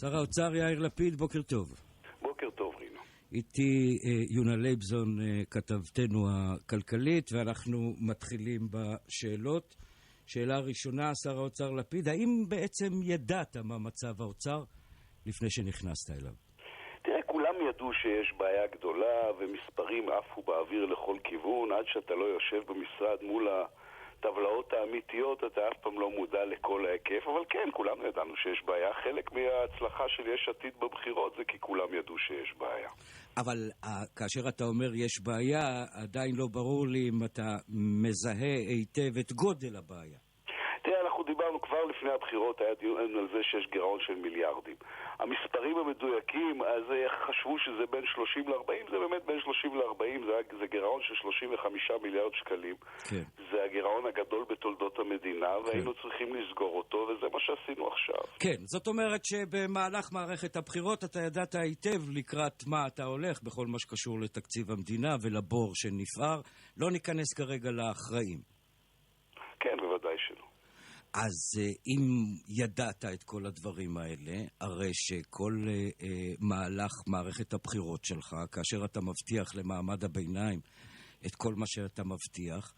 שר האוצר יאיר לפיד, בוקר טוב. בוקר טוב, רינו. איתי יונה לייבזון, כתבתנו הכלכלית, ואנחנו מתחילים בשאלות. שאלה ראשונה, שר האוצר לפיד, האם בעצם ידעת מה מצב האוצר לפני שנכנסת אליו? תראה, כולם ידעו שיש בעיה גדולה ומספרים עפו באוויר לכל כיוון, עד שאתה לא יושב במשרד מול הטבלאות האמיתיות, אתה אף פעם לא מודע לכל ההיקף, אבל כן, כולנו ידענו שיש בעיה. חלק מההצלחה של יש עתיד בבחירות זה כי כולם ידעו שיש בעיה. אבל כאשר אתה אומר יש בעיה, עדיין לא ברור לי אם אתה מזהה היטב את גודל הבעיה. תראה, אנחנו דיברנו כבר לפני הבחירות, היה דיון על זה שיש גירעון של מיליארדים. המספרים המדויקים, אז חשבו שזה בין 30 ל-40, זה באמת בין 30 ל-40, זה גירעון של 35 מיליארד שקלים. כן. זה הגירעון הגדול בתולדות המדינה, והיינו צריכים לסגור אותו, וזה מה שעשינו עכשיו. כן, זאת אומרת שבמהלך מערכת הבחירות אתה ידעת היטב לקראת מה אתה הולך בכל מה שקשור לתקציב המדינה ולבור שנפער. לא ניכנס כרגע לאחראים. כן, בוודאי שלא. אז אם ידעת את כל הדברים האלה, הרי שכל מהלך מערכת הבחירות שלך, כאשר אתה מבטיח למעמד הביניים את כל מה שאתה מבטיח,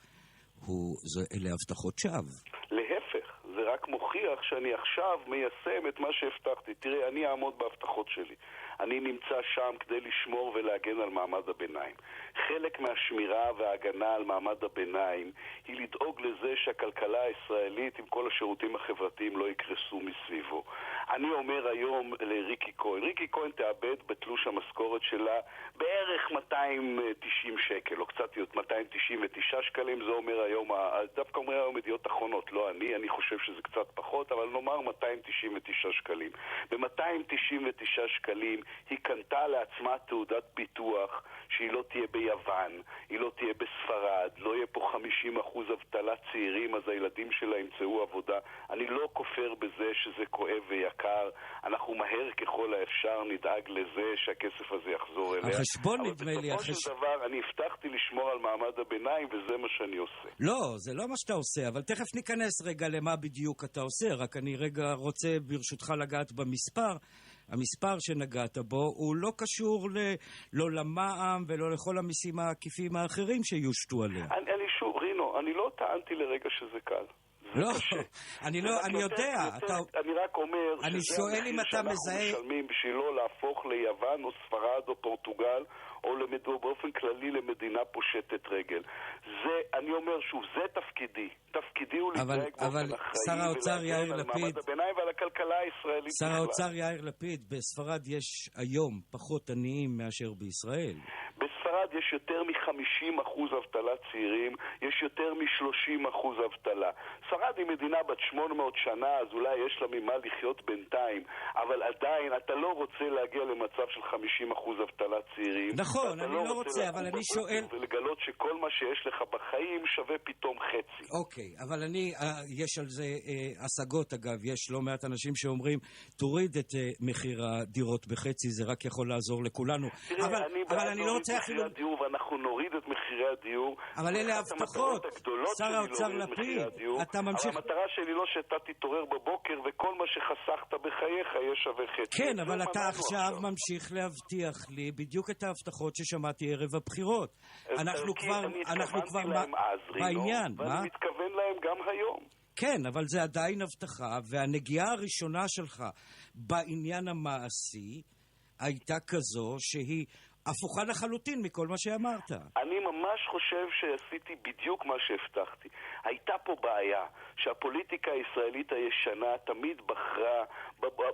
אלה הבטחות שווא. להפך, זה רק מוכיח שאני עכשיו מיישם את מה שהבטחתי. תראה, אני אעמוד בהבטחות שלי. אני נמצא שם כדי לשמור ולהגן על מעמד הביניים. חלק מהשמירה וההגנה על מעמד הביניים היא לדאוג לזה שהכלכלה הישראלית עם כל השירותים החברתיים לא יקרסו מסביבו. אני אומר היום לריקי כהן, ריקי כהן תאבד בתלוש המשכורת שלה בערך 290 שקל, או קצת יותר, 299 שקלים, זה אומר היום, דווקא אומר היום ידיעות אחרונות, לא אני חושב שזה קצת פחות, אבל נאמר 299 שקלים. ב-299 שקלים היא קנתה לעצמה תעודת ביטוח שהיא לא תהיה ביוון, היא לא תהיה בספרד, לא יהיה פה 50% אבטלה צעירים, אז הילדים שלה ימצאו עבודה. אני לא כופר בזה שזה כואב ויקר, אנחנו מהר ככל האפשר נדאג לזה שהכסף הזה יחזור אליה. החשבון נדמה לי... אבל בסופו של דבר אני הבטחתי לשמור על מעמד הביניים וזה מה שאני עושה. לא, זה לא מה שאתה עושה, אבל תכף ניכנס רגע למה בדיוק אתה עושה, רק אני רגע רוצה ברשותך לגעת במספר. המספר שנגעת בו הוא לא קשור לא למע"מ ולא לכל המיסים העקיפים האחרים שיושתו עליה. אני שוב, רינו, אני לא טענתי לרגע שזה קל. לא, אני יודע. אני רק אומר שזה המחיר שאנחנו משלמים בשביל לא להפוך ליוון או ספרד או פורטוגל או באופן כללי למדינה פושטת רגל. אני אומר שוב, זה תפקידי הוא להתנהג באופן אחראי ולהגן על מעמד הביניים ועל הכלכלה הישראלית. שר האוצר יאיר לפיד, בספרד יש היום פחות עניים מאשר בישראל. בספרד יש יותר מ-50% אבטלה צעירים, יש יותר מ-30% אבטלה. ספרד היא מדינה בת 800 שנה, אז אולי יש לה ממה לחיות בינתיים, אבל עדיין אתה לא רוצה להגיע למצב של 50% אבטלה צעירים. נכון, אני לא רוצה, אבל אני שואל... ולגלות שכל מה שיש לך בחיים שווה פתאום חצי. אוקיי, אבל יש על זה השגות אגב, יש לא מעט אנשים שאומרים, תוריד את מחיר הדירות בחצי, זה רק יכול לעזור לכולנו. אבל אני לא רוצה אפילו... ואנחנו נוריד את מחירי הדיור. אבל אלה הבטחות. שר האוצר לפיד, אתה ממשיך... אבל המטרה שלי לא שאתה תתעורר בבוקר וכל מה שחסכת בחייך יהיה שווה חצי. כן, אבל אתה עכשיו ממשיך להבטיח לי בדיוק את ההבטחות ששמעתי ערב הבחירות. אנחנו כבר בעניין. ואני מתכוון להם גם היום. כן, אבל זה עדיין הבטחה, והנגיעה הראשונה שלך בעניין המעשי הייתה כזו שהיא הפוכה לחלוטין מכל מה שאמרת. אני ממש חושב שעשיתי בדיוק מה שהבטחתי. הייתה פה בעיה שהפוליטיקה הישראלית הישנה תמיד בחרה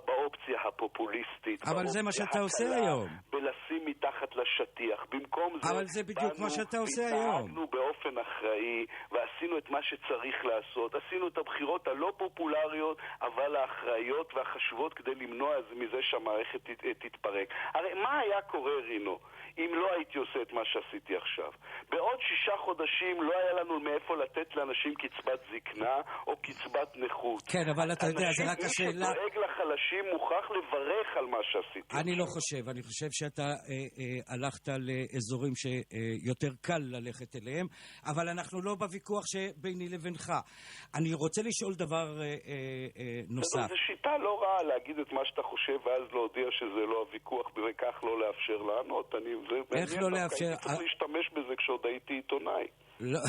באופציה הפופוליסטית. אבל זה מה שאתה עושה היום. בלשים מתחת לשטיח. במקום זה... אבל זה בדיוק מה שאתה עושה היום. התנהגנו באופן אחראי ועשינו את מה שצריך לעשות. עשינו את הבחירות הלא פופולריות אבל האחראיות והחשובות כדי למנוע מזה שהמערכת תתפרק. הרי מה היה קורה, רינו, אם לא הייתי עושה את מה שעשיתי עכשיו? בעוד 6 חודשים לא היה לנו מאיפה לתת לאנשים קצבת זקנה או קצבת נכות. כן, אבל אתה יודע, זה רק השאלה... מי שדואג לחלשים מוכרח לברך על מה שעשיתי. אני לא חושב, אני חושב שאתה הלכת אזורים שיותר קל ללכת אליהם, אבל אנחנו לא בוויכוח שביני לבינך. אני רוצה לשאול דבר נוסף. זו שיטה לא רעה להגיד את מה שאתה חושב ואז להודיע שזה לא הוויכוח וכך לא לאפשר לענות. איך לא לאפשר? הייתי צריך להשתמש בזה כשעוד הייתי עיתונאי. לא,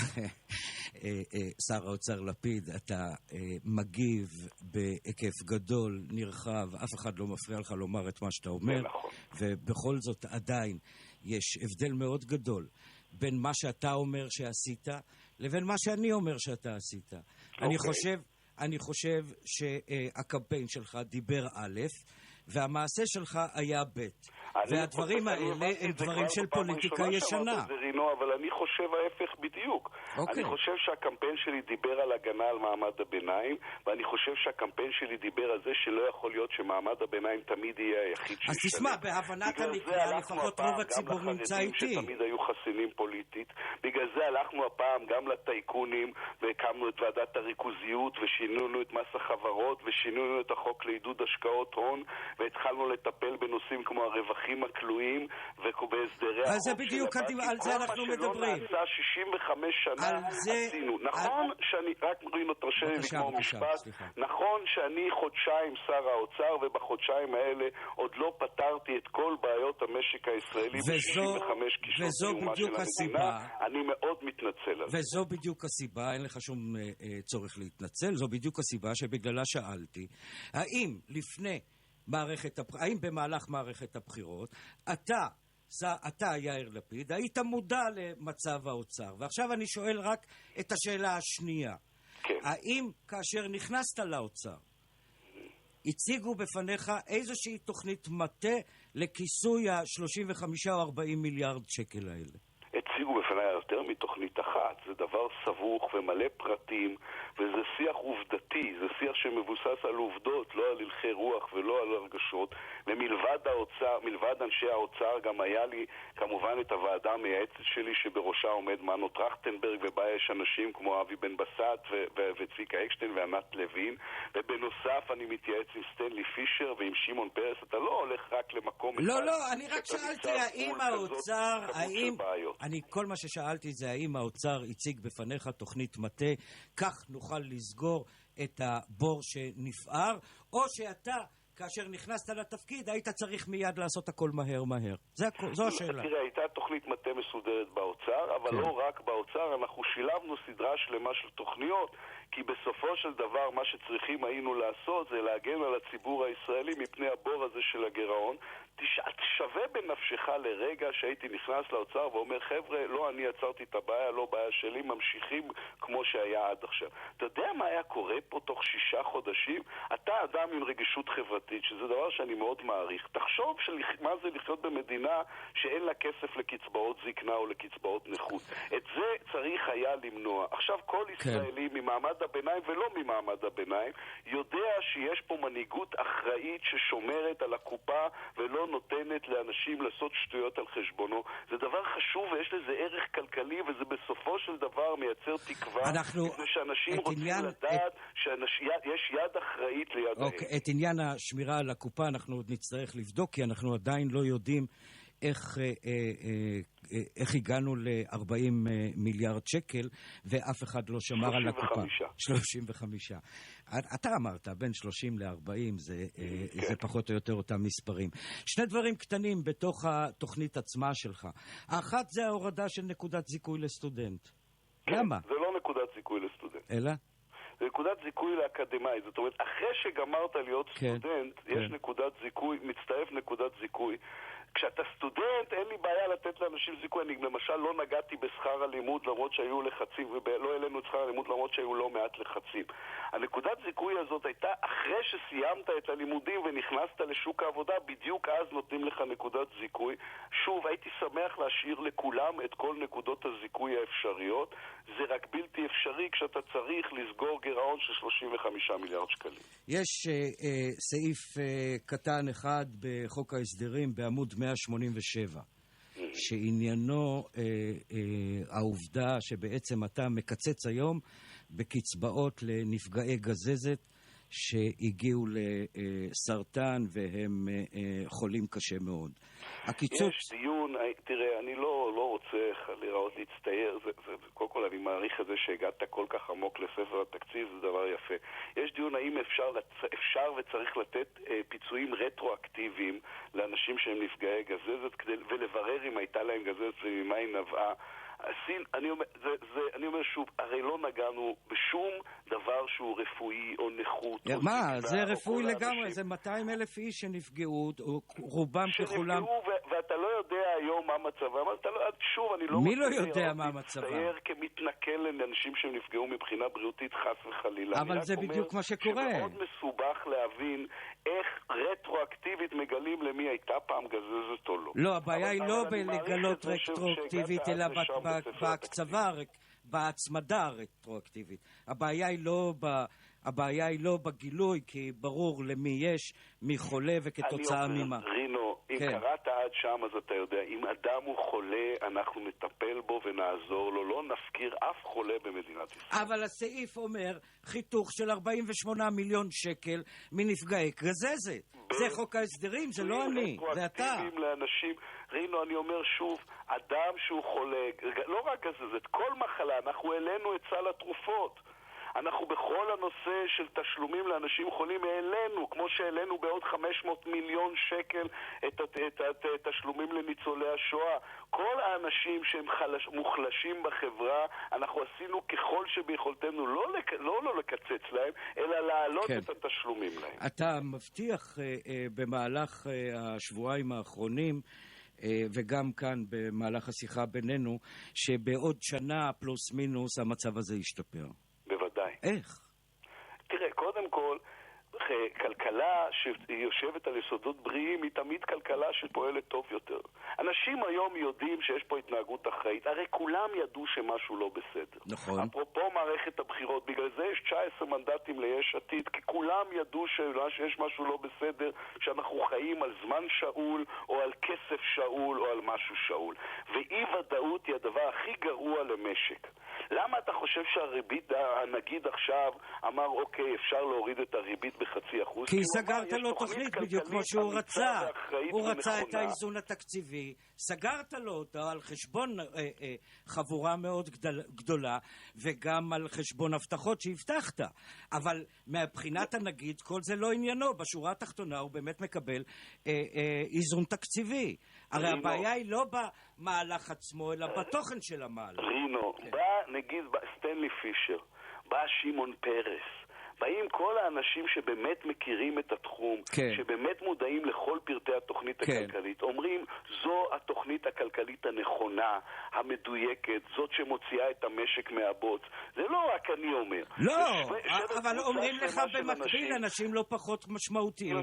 שר האוצר לפיד, אתה מגיב בהיקף גדול, נרחב, אף אחד לא מפריע לך לומר את מה שאתה אומר, נכון. ובכל זאת עדיין יש הבדל מאוד גדול בין מה שאתה אומר שעשית לבין מה שאני אומר שאתה עשית. אני חושב שהקמפיין שלך דיבר א' והמעשה שלך היה ב'. והדברים האלה הם דברים של פוליטיקה ישנה. אבל אני חושב ההפך בדיוק. אני חושב שהקמפיין שלי דיבר על הגנה על מעמד הביניים, ואני חושב שהקמפיין שלי דיבר על זה שלא יכול להיות שמעמד הביניים תמיד יהיה היחיד שישלם. אז תשמע, בהבנת המקרה, לפחות רוב הציבור נמצא איתי. גם לחרדים שתמיד היו חסינים פוליטית. בגלל זה הלכנו הפעם גם לטייקונים, והקמנו את ועדת הריכוזיות, ושינינו את מס החברות, ושינינו את החוק לעידוד השקעות הון, והתחלנו לטפל בנושאים כמו הרווחים הכלואים ובהסדרי החוק. אז זה בדיוק, על זה אנחנו מדברים. כל מה שלא נעשה 65 שנה עשינו. נכון שאני, רק רינו תרשה לי לגמור משפט, נכון שאני חודשיים שר האוצר, ובחודשיים האלה עוד לא פתרתי את כל בעיות המשק הישראלי ב-65 כישות סיומה של המדינה. אני מאוד מתנצל על זה. וזו בדיוק הסיבה, אין לך שום צורך להתנצל, זו בדיוק הסיבה שבגללה שאלתי, האם במהלך מערכת הבחירות אתה, יאיר לפיד, היית מודע למצב האוצר? ועכשיו אני שואל רק את השאלה השנייה. כן. האם כאשר נכנסת לאוצר, הציגו בפניך איזושהי תוכנית מטה לכיסוי ה-35 או 40 מיליארד שקל האלה? הציגו בפניי יותר מתוכנית אחת. זה דבר סבוך ומלא פרטים, וזה שיח עובדתי, זה שיח שמבוסס על עובדות, לא על הלכי רוח ולא על הרגשות. ומלבד האוצר, מלבד אנשי האוצר, גם היה לי כמובן את הוועדה המייעצת שלי שבראשה עומד מנו טרכטנברג, ובה יש אנשים כמו אבי בן בסט וצביקה אקשטיין וענת לוין, ובנוסף אני מתייעץ עם סטנלי פישר ועם שמעון פרס. אתה לא הולך רק למקום אחד. לא, אני רק שאלתי האם האוצר, כל מה ששאלתי זה האם האוצר הציג בפניך תוכנית מטה, כך נוכל לסגור את הבור שנפער, או שאתה, כאשר נכנסת לתפקיד, היית צריך מיד לעשות הכל מהר. זו השאלה. תראה, הייתה תוכנית מטה מסודרת באוצר, אבל לא רק באוצר, אנחנו שילבנו סדרה שלמה של תוכניות, כי בסופו של דבר מה שצריכים היינו לעשות זה להגן על הציבור הישראלי מפני הבור הזה של הגירעון. שווה בנפשך לרגע שהייתי נכנס לאוצר ואומר, חבר'ה, לא אני עצרתי את הבעיה, לא בעיה שלי, ממשיכים כמו שהיה עד עכשיו. אתה יודע מה היה קורה פה תוך 6 חודשים? אתה אדם עם רגישות חברתית, שזה דבר שאני מאוד מעריך. תחשוב מה זה לחיות במדינה שאין לה כסף לקצבאות זקנה או לקצבאות נכות. את זה צריך היה למנוע. עכשיו כל ישראלי ממעמד הביניים ולא ממעמד הביניים יודע שיש פה מנהיגות אחראית ששומרת על הקופה ולא נותנת לאנשים לעשות שטויות על חשבונו. זה דבר חשוב ויש לזה ערך כלכלי, וזה בסופו של דבר מייצר תקווה, מפני שאנשים רוצים לדעת שיש יד אחראית ליד האם. את עניין השמירה על הקופה אנחנו עוד נצטרך לבדוק, כי אנחנו עדיין לא יודעים איך הגענו ל-40 מיליארד שקל ואף אחד לא שמר על הקופה. 35. אתה אמרת, בין 30 ל-40 זה פחות או יותר אותם מספרים. 2 דברים קטנים בתוך התוכנית עצמה שלך. האחת זה ההורדה של נקודת זיכוי לסטודנט. למה? זה לא נקודת זיכוי לסטודנט. אלא? זה נקודת זיכוי לאקדמאי. זאת אומרת, אחרי שגמרת להיות סטודנט, יש נקודת זיכוי, מצטרף נקודת זיכוי. כשאתה סטודנט, אין לי בעיה לתת לאנשים זיכוי. אני למשל לא נגעתי בשכר הלימוד למרות שהיו לחצים, ולא העלינו את שכר הלימוד למרות שהיו לא מעט לחצים. הנקודת זיכוי הזאת הייתה אחרי שסיימת את הלימודים ונכנסת לשוק העבודה, בדיוק אז נותנים לך נקודת זיכוי. שוב, הייתי שמח להשאיר לכולם את כל נקודות הזיכוי האפשריות. זה רק בלתי אפשרי כשאתה צריך לסגור גירעון של 35 מיליארד שקלים. יש סעיף קטן אחד בחוק ההסדרים בעמוד 187, שעניינו העובדה שבעצם אתה מקצץ היום בקצבאות לנפגעי גזזת שהגיעו לסרטן והם חולים קשה מאוד. הקיצוץ... יש דיון, תראה, אני לא רוצה לראות להצטייר, קודם כל אני מעריך את זה שהגעת כל כך עמוק לספר התקציב, זה דבר יפה. יש דיון האם אפשר וצריך לתת פיצויים רטרואקטיביים לאנשים שהם נפגעי גזזת, ולברר אם הייתה להם גזזת וממה היא נבעה. אני אומר שוב, הרי לא נגענו בשום דבר שהוא רפואי או נכות. מה? זה רפואי לגמרי, זה 200,000 איש שנפגעו, רובם ככולם. ואתה לא יודע היום מה מצבם, שוב, אני לא... מי לא יודע מה מצבם? מצטייר כמתנכל לאנשים שנפגעו מבחינה בריאותית חס וחלילה. אבל זה בדיוק מה שקורה. שמאוד מסובך להבין איך רטרואקטיבית מגלים למי הייתה פעם גזזת או לא. לא, הבעיה היא לא בלגלות רטרואקטיבית, אלא בהקצבה, בהצמדה הרטרואקטיבית. הבעיה היא לא בגילוי, כי ברור למי יש, מי חולה וכתוצאה ממה. רינו, אם קראת עד שם, אז אתה יודע, אם אדם הוא חולה, אנחנו נטפל בו ונעזור לו, לא נפקיר אף חולה במדינת ישראל. אבל הסעיף אומר חיתוך של 48 מיליון שקל מנפגעי גזזת. זה חוק ההסדרים, זה לא אני, זה אתה. רינו, אני אומר שוב, אדם שהוא חולה, לא רק גזזת, כל מחלה, אנחנו העלינו את סל התרופות. אנחנו בכל הנושא של תשלומים לאנשים חולים העלינו, כמו שהעלינו בעוד 500 מיליון שקל את תשלומים לניצולי השואה. כל האנשים שהם מוחלשים בחברה, אנחנו עשינו ככל שביכולתנו לא לקצץ להם, אלא להעלות את התשלומים להם. אתה מבטיח במהלך השבועיים האחרונים, וגם כאן במהלך השיחה בינינו, שבעוד שנה פלוס מינוס המצב הזה ישתפר. בוודאי. איך? תראה, קודם כל, כלכלה שיושבת על יסודות בריאים היא תמיד כלכלה שפועלת טוב יותר. אנשים היום יודעים שיש פה התנהגות אחראית. הרי כולם ידעו שמשהו לא בסדר. נכון. אפרופו מערכת הבחירות, בגלל זה יש 19 מנדטים ליש עתיד, כי כולם ידעו שיש משהו לא בסדר, שאנחנו חיים על זמן שאול, או על כסף שאול, או על משהו שאול. ואי ודאות היא הדבר הכי גרוע למשק. למה אתה חושב שהריבית, הנגיד עכשיו אמר, אוקיי, אפשר להוריד את הריבית ב0.5%? כי סגרת לו תוכנית בדיוק כמו שהוא רצה. הוא רצה את האיזון התקציבי, סגרת לו אותה על חשבון חבורה מאוד גדולה, וגם על חשבון הבטחות שהבטחת. אבל מבחינת הנגיד, כל זה לא עניינו. בשורה התחתונה הוא באמת מקבל איזון תקציבי. הרי הבעיה היא לא במהלך עצמו, אלא בתוכן של המהלך. רינו, בא נגיד סטנלי פישר, בא שמעון פרס, באים כל האנשים שבאמת מכירים את התחום, שבאמת מודעים לכל פרטי התוכנית הכלכלית, אומרים, זו התוכנית הכלכלית הנכונה, המדויקת, זאת שמוציאה את המשק מהבוץ. זה לא רק אני אומר. לא, אבל אומרים לך במקביל אנשים לא פחות משמעותיים,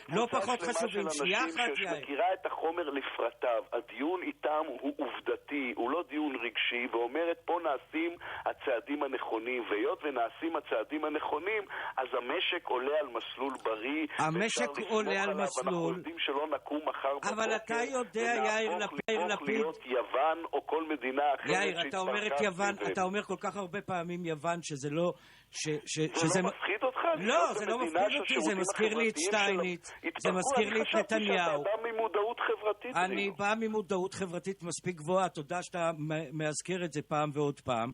לא פחות חשובים. שמכירה את החומר לפרטיו, הדיון איתם הוא עובדתי, הוא לא דיון רגשי, ואומרת פה נעשים הצעדים הנכונים, והיות ונעשים הצעדים הנכונים, אז המשק עולה על מסלול בריא. המשק עולה על מסלול. אנחנו יודעים שלא נקום מחר בבוקר. אבל אתה יודע, יאיר לפיד, להיות יוון או כל מדינה אחרת. יאיר, אתה אומר את יוון, אתה אומר כל כך הרבה פעמים יוון, שזה לא... זה לא מפחיד אותך? לא, זה לא מפחיד אותי, זה מזכיר לי את שטייניץ, זה מזכיר לי את נתניהו. אני חשבתי שאתה בא ממודעות חברתית. אני בא ממודעות חברתית מספיק גבוהה, תודה שאתה מזכיר את זה פעם ועוד פעם,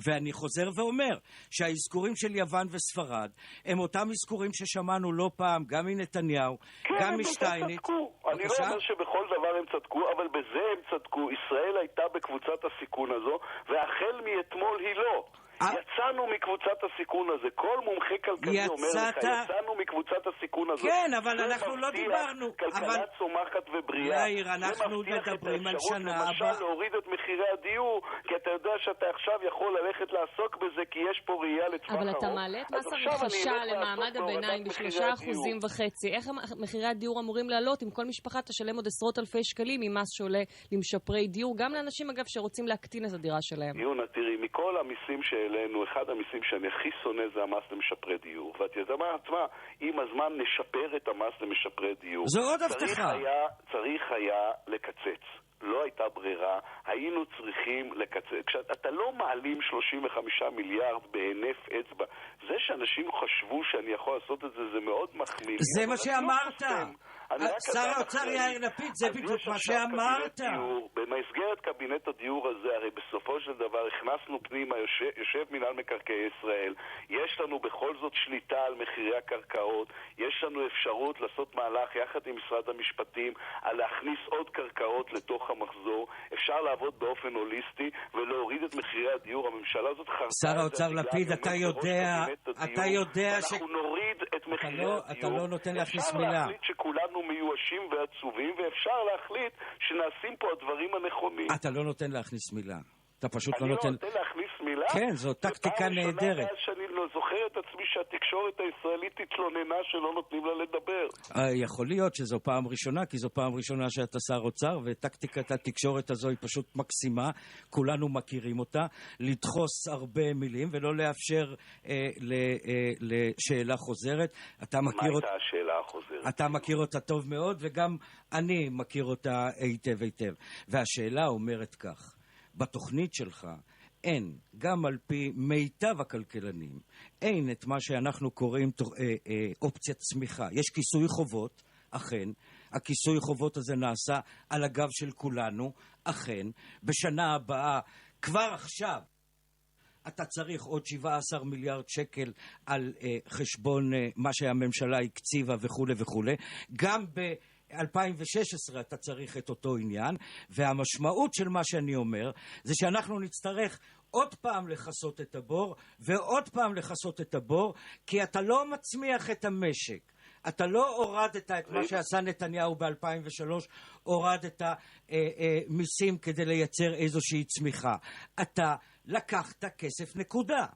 ואני חוזר ואומר שהאזכורים של יוון וספרד הם אותם אזכורים ששמענו לא פעם, גם מנתניהו, גם משטייניץ. אני לא אומר שבכל דבר הם צדקו, אבל בזה הם צדקו. ישראל הייתה בקבוצת הסיכון הזו, והחל מאתמול היא לא. יצאנו מקבוצת הסיכון הזה. כל מומחה כלכלי אומר לך, יצאנו מקבוצת הסיכון הזה. כן, אבל אנחנו לא דיברנו. כלכלה צומחת ובריאה. יאיר, אנחנו מדברים על שנה הבאה. למשל להוריד את מחירי הדיור, כי אתה יודע שאתה עכשיו יכול ללכת לעסוק בזה, כי יש פה ראייה לטווח ארוך. אבל אתה מעלה את מס הרכישה למעמד הביניים ב3.5%. איך מחירי הדיור אמורים לעלות אם כל משפחה תשלם עוד עשרות אלפי שקלים ממס שעולה למשפרי דיור, גם לאנשים אגב שרוצים להקטין את הדירה שלהם? יונה, תראי, מכל המיסים שהעלינו, אחד המיסים שאני הכי שונא זה המס למשפרי דיור. ואת יודעת מה, עם הזמן נשפר את המס למשפרי דיור. זו עוד הבטחה. צריך היה לקצץ. לא הייתה ברירה, היינו צריכים לקצץ. כשאתה לא מעלים 35 מיליארד בהינף אצבע, זה שאנשים חשבו שאני יכול לעשות את זה, זה מאוד מחמיא. זה מה שאמרת. שר האוצר יאיר לפיד, זה בדיוק מה שאמרת. במסגרת קבינט הדיור הזה, הרי בסופו של דבר הכנסנו פנימה, יושב מינהל מקרקעי ישראל, יש לנו בכל זאת שליטה על מחירי הקרקעות, יש לנו אפשרות לעשות מהלך יחד עם משרד המשפטים על להכניס עוד קרקעות לתוך המחזור, אפשר לעבוד באופן הוליסטי ולהוריד את מחירי הדיור. הממשלה הזאת חרתה שר האוצר לפיד, אתה יודע אנחנו נוריד את מחירי הדיור. אתה לא נותן להכניס מילה. אפשר להחליט שכולנו מיואשים ועצובים, ואפשר להחליט שנעשים פה הדברים הנכונים. אתה לא נותן להכניס מילה. אתה פשוט לא נותן... אני לא נותן להכניס מילה? כן, זו טקטיקה נהדרת. פעם ראשונה שאני לא זוכר את עצמי שהתקשורת הישראלית התלוננה שלא נותנים לה לדבר. יכול להיות שזו פעם ראשונה, כי זו פעם ראשונה שאתה שר אוצר, וטקטיקת התקשורת הזו היא פשוט מקסימה, כולנו מכירים אותה, לדחוס הרבה מילים ולא לאפשר לשאלה חוזרת. מה הייתה השאלה החוזרת? אתה מכיר אותה טוב מאוד, וגם אני מכיר אותה היטב היטב. והשאלה אומרת כך, בתוכנית שלך אין, גם על פי מיטב הכלכלנים, אין את מה שאנחנו קוראים אופציית צמיחה. יש כיסוי חובות, אכן, הכיסוי חובות הזה נעשה על הגב של כולנו, אכן, בשנה הבאה, כבר עכשיו, אתה צריך עוד 17 מיליארד שקל על חשבון מה שהממשלה הקציבה וכו' וכו'. גם ב-2016 אתה צריך את אותו עניין, והמשמעות של מה שאני אומר זה שאנחנו נצטרך עוד פעם לחסות את הבור ועוד פעם לחסות את הבור, כי אתה לא מצמיח את המשק. אתה לא הורדת את מה שעשה נתניהו ב-2003, הורדת מיסים כדי לייצר איזושהי צמיחה. אתה לקחת כסף, נקודה.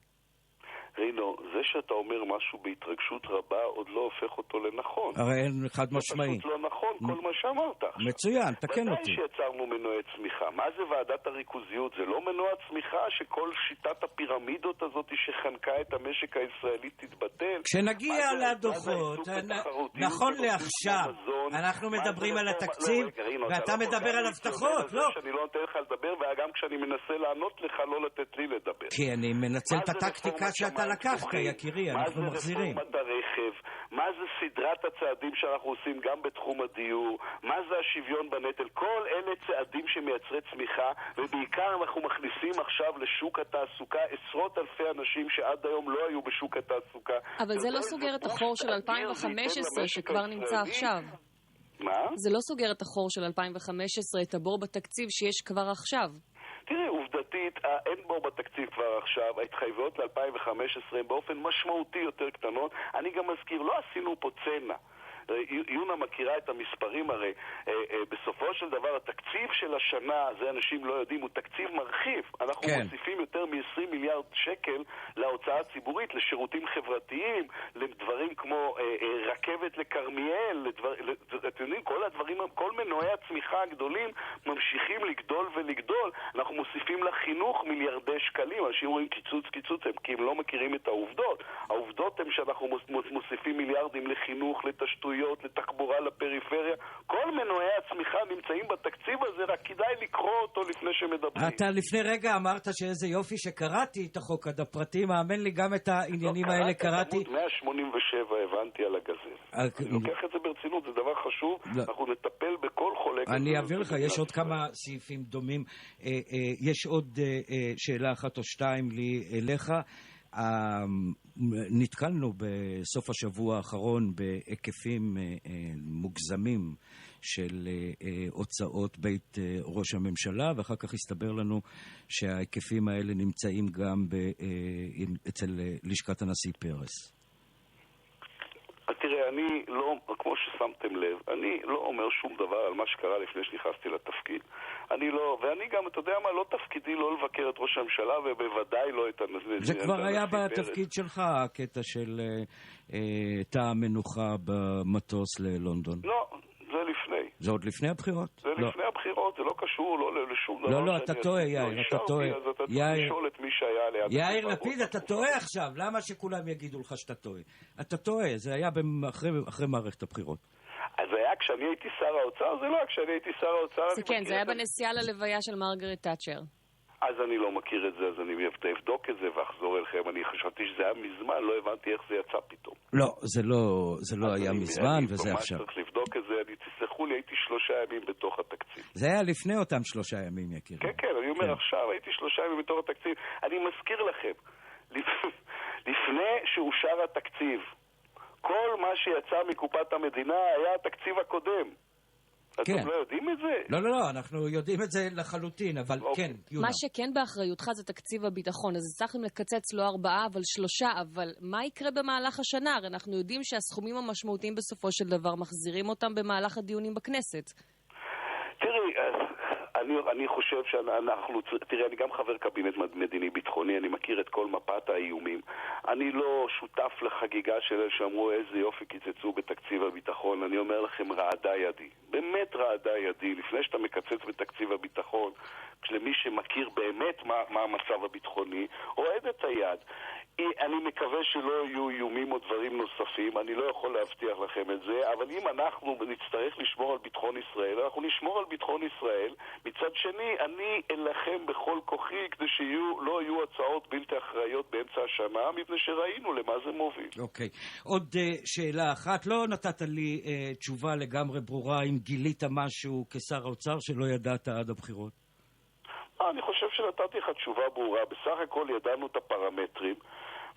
רינו, זה שאתה אומר משהו בהתרגשות רבה עוד לא הופך אותו לנכון. הרי אין חד משמעי. זה פשוט לא נכון כל מה שאמרת עכשיו. מצוין, תקן אותי. מתי שיצרנו מנועי צמיחה? מה זה ועדת הריכוזיות? זה לא מנוע צמיחה שכל שיטת הפירמידות הזאת שחנקה את המשק הישראלי תתבטל? כשנגיע לדוחות, נכון לעכשיו, אנחנו מדברים על התקציב ואתה מדבר על הבטחות, לא? שאני לא נותן לך לדבר, וגם כשאני מנסה לענות לך לא לתת לי לדבר. כי אני מנצל את הטקטיקה שאתה לקחת, יקירי, אנחנו מחזירים. מה זה רפורמת הרכב? מה זה סדרת הצעדים שאנחנו עושים גם בתחום הדיור? מה זה השוויון בנטל? כל אלה צעדים שמייצרי צמיחה, ובעיקר אנחנו מכניסים עכשיו לשוק התעסוקה עשרות אלפי אנשים שעד היום לא היו בשוק התעסוקה. אבל זה לא סוגר את החור של 2015 שכבר נמצא עכשיו. מה? זה לא סוגר את החור של 2015, את הבור בתקציב שיש כבר עכשיו. תראה, עובדתית, אין בור בתקציב כבר עכשיו, ההתחייבויות ל-2015 הן באופן משמעותי יותר קטנות. אני גם מזכיר, לא עשינו פה צנע. יונה מכירה את המספרים, הרי בסופו של דבר התקציב של השנה, זה אנשים לא יודעים, הוא תקציב מרחיב. אנחנו מוסיפים יותר מ-20 מיליארד שקל להוצאה הציבורית, לשירותים חברתיים, לדברים כמו רכבת לקרמיאל, אתם יודעים, כל הדברים, כל מנועי הצמיחה הגדולים ממשיכים לגדול ולגדול. אנחנו מוסיפים לחינוך מיליארדי שקלים. אנשים רואים קיצוץ, כי הם לא מכירים את העובדות. העובדות הן שאנחנו מוסיפים מיליארדים לחינוך, לתשתיות, לתחבורה, לפריפריה. כל מנועי הצמיחה נמצאים בתקציב הזה, רק כדאי לקרוא אותו לפני שמדברים. אתה לפני רגע אמרת שאיזה יופי שקראתי את החוק עד הפרטים, האמן לי גם את העניינים האלה קראתי. עמוד 187 הבנתי על הגזל. אני לוקח את זה ברצינות, זה דבר חשוב, אנחנו נטפל בכל חולה גזל. אני אעביר לך, יש עוד כמה סעיפים דומים. יש עוד שאלה אחת או שתיים לי אליך. נתקלנו בסוף השבוע האחרון בהיקפים מוגזמים של הוצאות בית ראש הממשלה, ואחר כך הסתבר לנו שההיקפים האלה נמצאים גם אצל לשכת הנשיא פרס. תראה, אני לא, כמו ששמתם לב, אני לא אומר שום דבר על מה שקרה לפני שנכנסתי לתפקיד. אני לא, ואני גם, אתה יודע מה, לא תפקידי לא לבקר את ראש הממשלה, ובוודאי לא את הנשיא. זה כבר היה בתפקיד שלך, הקטע של תא המנוחה במטוס ללונדון. לא, זה לפני. זה עוד לפני הבחירות? זה לפני הבחירות, זה לא קשור, לא לשום דבר. לא, אתה טועה, יאיר, אתה טועה. אז אתה צריך לשאול את מי שהיה ליד... יאיר לפיד, אתה טועה עכשיו. למה שכולם יגידו לך שאתה טועה? אתה טועה, זה היה אחרי מערכת הבחירות. אז זה היה כשאני הייתי שר האוצר? זה לא, כשאני הייתי שר האוצר... זה כן, זה היה בנסיעה ללוויה של מרגרט תאצ'ר. אז אני לא מכיר את זה, אז אני אבדוק את זה ואחזור אליכם. אני חשבתי שזה היה מזמן, לא הבנתי איך זה יצא פתאום. לא, זה לא היה מזמן, וזה עכשיו. אני צריך לבדוק את זה, תסלחו לי, הייתי 3 ימים בתוך התקציב. זה היה לפני אותם 3 ימים, יקירי. כן, כן, אני אומר עכשיו, הייתי 3 ימים בתוך התקציב. אני מזכיר לכם, לפני שאושר התקציב, כל מה שיצא מקופת המדינה היה התקציב הקודם. כן. אתם לא יודעים את זה? לא, אנחנו יודעים את זה לחלוטין, אבל כן, יונה. מה שכן באחריותך זה תקציב הביטחון, אז צריכים לקצץ לא 4 אבל 3, אבל מה יקרה במהלך השנה? הרי אנחנו יודעים שהסכומים המשמעותיים בסופו של דבר מחזירים אותם במהלך הדיונים בכנסת. תראי, אני חושב שאנחנו, תראה, אני גם חבר קבינט מדיני ביטחוני, אני מכיר את כל מפת האיומים. אני לא שותף לחגיגה של אלה שאמרו איזה יופי קיצצו בתקציב הביטחון. אני אומר לכם, רעדה ידי. באמת רעדה ידי. לפני שאתה מקצץ בתקציב הביטחון, למי שמכיר באמת מה המצב הביטחוני, רועד את היד. אני מקווה שלא יהיו איומים או דברים נוספים, אני לא יכול להבטיח לכם את זה, אבל אם אנחנו נצטרך לשמור על ביטחון ישראל, אנחנו נשמור על ביטחון ישראל. מצד שני, אני אלחם בכל כוחי כדי שלא יהיו הצעות בלתי אחראיות באמצע השנה, מפני שראינו למה זה מוביל. אוקיי. עוד שאלה אחת, לא נתת לי תשובה לגמרי ברורה אם גילית משהו כשר האוצר שלא ידעת עד הבחירות. אני חושב שנתתי לך תשובה ברורה. בסך הכל ידענו את הפרמטרים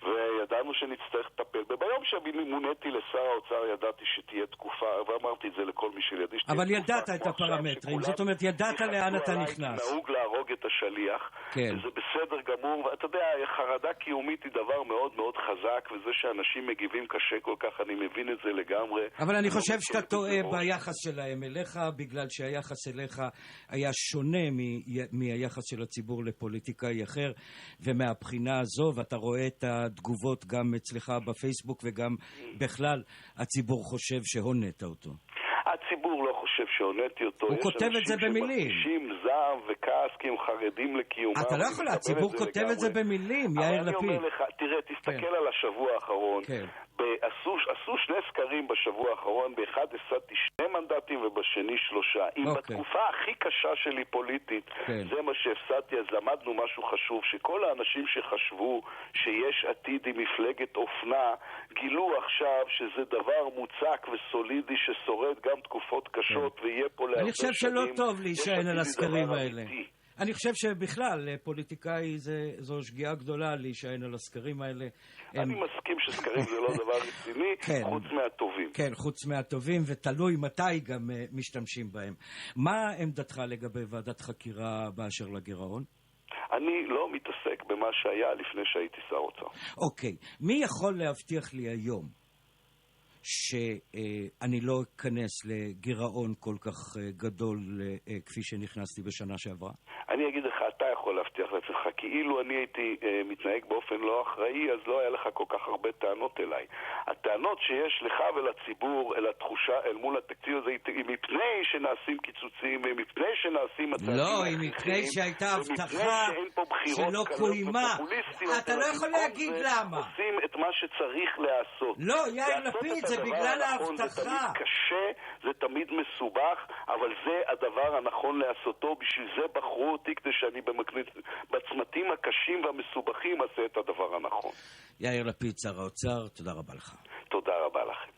וידענו שנצטרך לטפל. ביום שמוניתי לשר האוצר ידעתי שתהיה תקופה, ואמרתי את זה לכל מי שלידי. אבל ידעת את הפרמטרים, זאת אומרת ידעת לאן אתה נכנס. נהוג להרוג את השליח, וזה בסדר גמור, ואתה יודע, חרדה קיומית היא דבר מאוד מאוד חזק, וזה שאנשים מגיבים קשה כל כך, אני מבין את זה לגמרי. אבל אני חושב שאתה טועה ביחס שלהם אליך, בגלל שהיחס אליך היה שונה מהיחס של הציבור לפוליטיקאי אחר, ומהבחינה הזו, ואתה רואה את התגובות גם אצלך בפייסבוק וגם בכלל הציבור חושב שהונית אותו. הציבור לא חושב שהונתי אותו. הוא כותב את זה במילים. יש אנשים שמרגישים זעם וכעס כי הם חרדים לקיומם. אתה לא יכול, הציבור כותב את זה במילים, יאיר לפיד. אבל אני אומר לך, תראה, תסתכל על השבוע האחרון. עשו 2 סקרים בשבוע האחרון, באחד השגתי 2 מנדטים ובשני 3. אם בתקופה הכי קשה שלי פוליטית, זה מה שהפסדתי, אז למדנו משהו חשוב, שכל האנשים שחשבו שיש עתיד עם מפלגת אופנה, גילו עכשיו שזה דבר מוצק וסולידי ששורד גם תקופות קשות ויהיה פה להרבה שנים. אני חושב שלא טוב להישען על הסקרים האלה. אני חושב שבכלל פוליטיקאי זו שגיאה גדולה להישען על הסקרים האלה. אני מסכים שסקרים זה לא דבר רציני, חוץ מהטובים. כן, חוץ מהטובים, ותלוי מתי גם משתמשים בהם. מה עמדתך לגבי ועדת חקירה באשר לגירעון? אני לא מתעסק במה שהיה לפני שהייתי שר אוצר. אוקיי. מי יכול להבטיח לי היום שאני לא אכנס לגירעון כל כך גדול כפי שנכנסתי בשנה שעברה? אני אגיד לך, אתה יכול להבטיח לעצמך, כי אילו אני הייתי מתנהג באופן לא אחראי, אז לא היה לך כל כך הרבה טענות אליי. הטענות שיש לך ולציבור אל התחושה, אל מול התקציב הזה, היא מפני שנעשים קיצוצים, מפני שנעשים הצעדים לא, היא מפני שהייתה הבטחה שלא קוימה. אתה לא יכול להגיד למה. עושים את מה שצריך לעשות. לא, יאיר לפיד, זה בגלל ההבטחה. זה תמיד קשה, זה תמיד מסובך, אבל זה הדבר הנכון לעשותו. בשביל זה בחרו אותי, כדי שאני בצמתים הקשים והמסובכים אעשה את הדבר הנכון. יאיר לפיד, שר האוצר, תודה רבה לך. תודה רבה לכם.